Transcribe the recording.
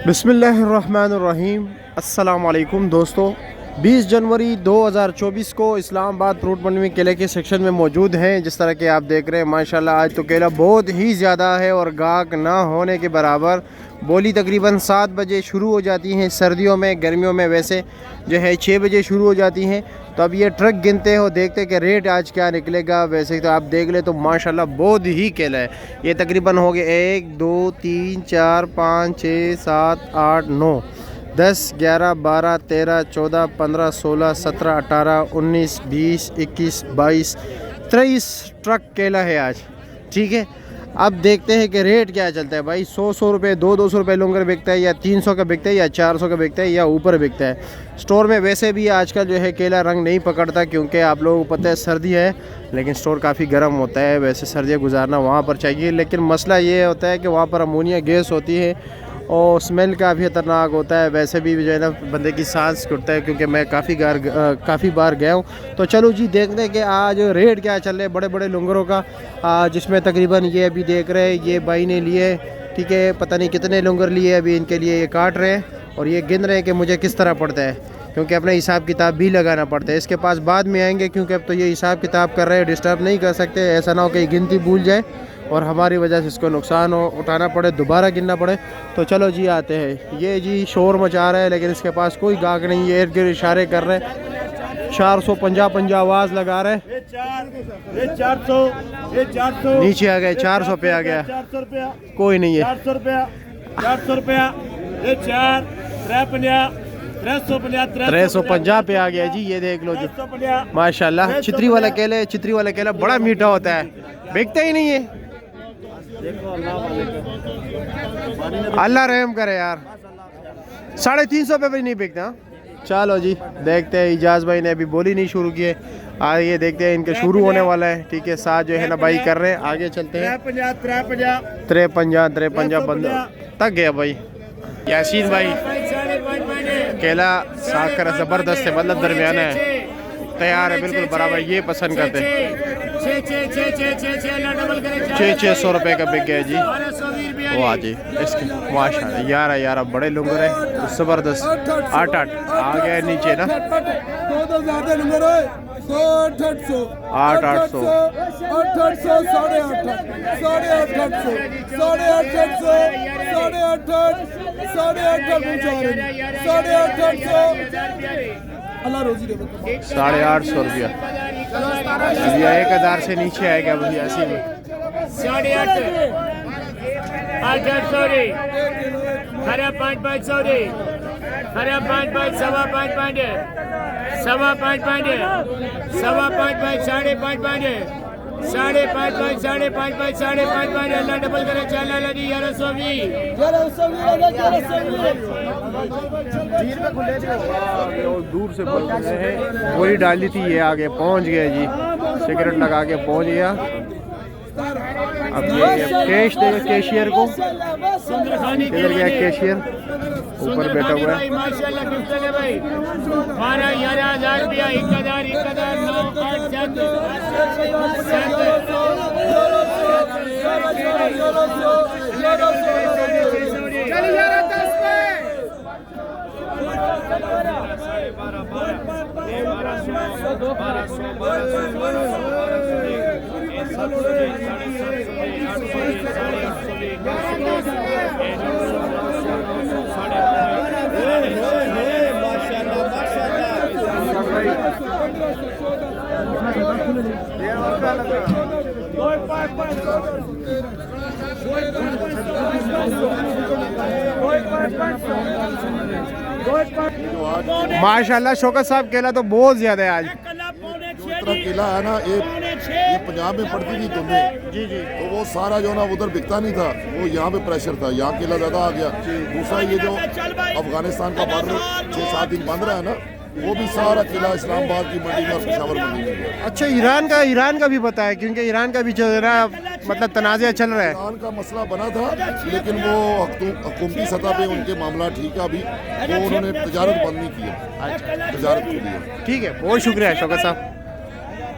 बिस्मिल्लाहिर्रहमानिर्रहीम। अस्सलाम वालेकुम दोस्तों, 20 जनवरी 2024 को इस्लामाबाद फ्रूट मंडी में केले के सेक्शन में मौजूद हैं। जिस तरह के आप देख रहे हैं माशाल्लाह आज तो केला बहुत ही ज़्यादा है और गाहक ना होने के बराबर। बोली तकरीबन 7 बजे शुरू हो जाती हैं सर्दियों में, गर्मियों में वैसे जो है 6 बजे शुरू हो जाती हैं। तो अब ये ट्रक गिनते हो, देखते कि रेट आज क्या निकलेगा। वैसे तो आप देख ले तो माशाल्लाह बहुत ही केला है। ये तकरीबन हो गए 1 2 3 4 5 6 7 8 9 10 11 12 13 14 15 16 17 18 19 20 21 22 23 ट्रक केला है आज। ठीक है, अब देखते हैं कि रेट क्या चलता है भाई। 100 रुपये 200 रुपये लोंगर बिकता है, या 300 का बिकता है, या 400 का बिकता है, या ऊपर बिकता है। स्टोर में वैसे भी आजकल जो है केला रंग नहीं पकड़ता, क्योंकि आप लोगों को पता है सर्दी है, लेकिन स्टोर काफ़ी गर्म होता है। वैसे सर्दियाँ गुजारना वहाँ पर चाहिए, लेकिन मसला ये होता है कि वहाँ पर अमोनिया गैस होती है और स्मेल काफ़ी ख़तरनाक होता है। वैसे भी जो है ना बंदे की सांस घुटता है, क्योंकि मैं काफ़ी बार गया हूँ। तो चलो जी देखते हैं कि आज रेट क्या चल रहे हैं बड़े बड़े लुंगरों का, जिसमें तकरीबन ये अभी देख रहे हैं ये भाई ने लिए। ठीक है, पता नहीं कितने लुंगर लिए, अभी इनके लिए ये काट रहे हैं और ये गिन रहे हैं कि मुझे किस तरह पड़ता है, क्योंकि अपने हिसाब किताब भी लगाना पड़ता है। इसके पास बाद में आएंगे, क्योंकि अब तो ये हिसाब किताब कर रहे हैं, डिस्टर्ब नहीं कर सकते। ऐसा ना हो कि गिनती भूल जाए और हमारी वजह से इसको नुकसान हो, उठाना पड़े, दोबारा गिनना पड़े। तो चलो जी आते हैं। ये जी शोर मचा रहा है, लेकिन इसके पास कोई गाहक नहीं है। इर्द गिर्द इशारे कर रहे हैं, 450 आवाज़ लगा रहे हैं। 400 नीचे आ गए, 400 पे आ गया, कोई नहीं है। 400 रुपया 350 पे आ गया जी। ये देख लो जी माशाल्लाह, चित्री वाला केला बड़ा मीठा होता है, बिकता ही नहीं है। अल्लाह रहम करे यार, 350 पे भी नहीं बिकता। चलो जी देखते हैं, इजाज़ भाई ने अभी बोली नहीं शुरू की है, आगे देखते हैं, इनके शुरू होने वाला है। ठीक है, साथ जो है ना भाई कर रहे हैं, आगे चलते हैं। 53 बंदा तक गया भाई। यासीन भाई केला साकर ज़बरदस्त है, मतलब दरमियाना है, तैयार है, बिल्कुल बराबर। ये पसंद करते हैं। 600 रुपये का बिक गया जी। वो आ जी इसके माशाल्लाह, यार बड़े लुंगर है, ज़बरदस्त। 8 आ गया नीचे ना, 850 रुपया। 1000 से नीचे आएगा भैया ऐसी में। 800 रे, खरा 500 रे, खरा 5 सवा 5 पांडे, सवा 5 पांडे, सवा 5 साढ़े 5 पांडे, साढ़े 5 साढ़े 5 साढ़े 5 पांडे। अल्लाह डबल करे, चला लगी 1120। दूर से बोल रहे हैं, वही डाली थी, ये आगे पहुंच गया जी, सिगरेट लगा के पहुंच गया। अब ये कैश देगा कैशियर को, इधर गया कैशियर, ऊपर बैठा हुआ है। माशाल्लाह कितना है भाई, 12-11,000 रुपया, 1,000 9 8 7 चल यार 10 पे 12 माशाल्लाह शौकत साहब केला तो बहुत ज्यादा है आज। तरह केला है ना, ये पंजाब में पड़ती थी तुम्हें जी, तो वो सारा जो ना उधर बिकता नहीं था, वो यहाँ पे प्रेशर था, यहाँ केला ज़्यादा आ गया। दूसरा ये जो अफगानिस्तान का बॉर्डर 6-7 दिन बंद रहा है ना, वो भी सारा किला इस्लामाबाद की मंडी में और पेशावर मंडी में। अच्छा, ईरान का भी पता है, क्योंकि ईरान का भी चल रहा है, मतलब तनाज़ा चल रहा है। ईरान का मसला बना था, लेकिन वो हुकूमती सतह पे उनके मामला ठीक है अभी, वो उन्होंने तजारत बंद नहीं की है, तजारत की है। ठीक है, बहुत शुक्रिया शौकत साहब।